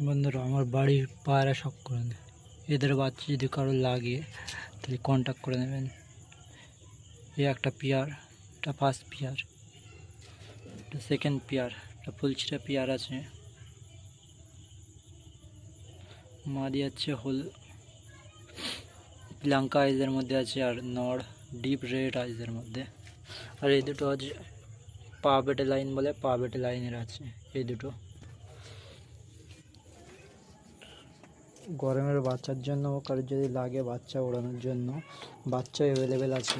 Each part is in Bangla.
বন্ধুরা, আমার বাড়ির পায়রা শখ করে নেয়। এদের বাচ্চা যদি কারো লাগে তাহলে কন্ট্যাক্ট করে নেবেন। এই একটা পেয়ার, এটা ফার্স্ট পেয়ার, এটা সেকেন্ড পেয়ার, এটা ফুলছিটা পেয়ার আছে। মাদি আছে লঙ্কা আইজের মধ্যে আছে, আর নড় ডিপ রেড আইজের মধ্যে। আর এই দুটো আছে পা বেটে লাইন বলে, পা বেটে লাইনের আছে এই দুটো। গরমের বাচ্চার জন্য কারোর যদি লাগে বাচ্চা ওড়ানোর জন্য, বাচ্চা অ্যাভেলেবেল আছে।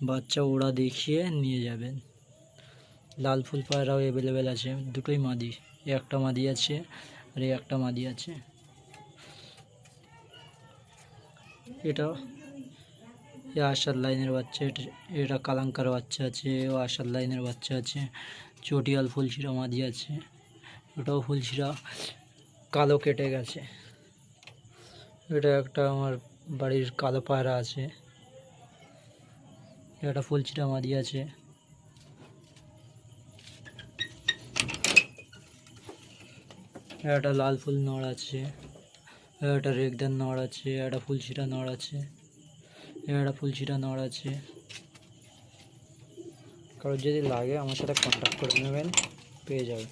বাচ্চা ওড়া দেখিয়ে নিয়ে যাবেন। লাল ফুল পায়রাও অ্যাভেলেবেল আছে, দুটোই মাদি। একটা মাদি আছে আর একটা মাদি আছে। এটা আশার লাইনের বাচ্চা, এটা কালাঙ্কার বাচ্চা আছে, ও আশার লাইনের বাচ্চা আছে। চটিয়াল ফুলশিরা মাদি আছে, ওটাও ফুলশিরা কালো কেটে গেছে। এটা একটা আমার বাড়ির কালো পায়রা আছে, একটা ফুলশিরা মাদি আছে। একটা লাল ফুল নড় আছে, একটা রেগদার নড় আছে, একটা ফুলশিরা নড় আছে, একটা ফুলশিরা নড় আছে। কারোর যদি লাগে আমার সাথে কন্ট্যাক্ট করে নেবেন, পেয়ে যাবেন।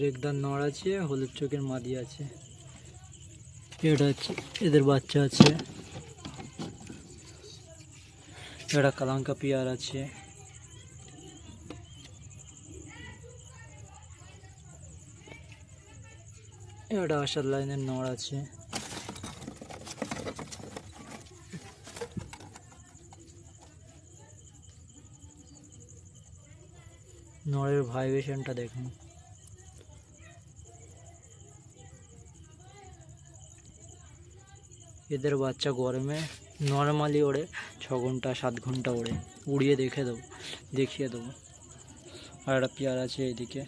রেগদার নড় আছে, হলুদ চোখের মাদি আছে। এটা হচ্ছে এদের বাচ্চা আছে। এটা কালাঙ্কা পেয়ার আছে। এটা আশার লাইনের নড় আছে। নড়ের ভাইব্রেশনটা দেখুন। এদের বাচ্চা গরমে নর্মালি ওড়ে 6 ঘন্টা 7 ঘন্টা ওড়ে, উড়িয়ে দেখিয়ে দেবো। আর একটা পেয়ার আছে এইদিকে।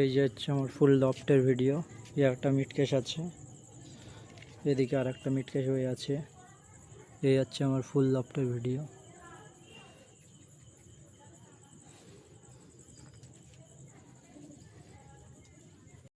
এই যে হচ্ছে আমার ফুল লফটের ভিডিও। এই একটা মিটকেশ আছে, এদিকে আর একটা মিটকেশ হয়ে আছে। এই হচ্ছে আমার ফুল লফটের ভিডিও।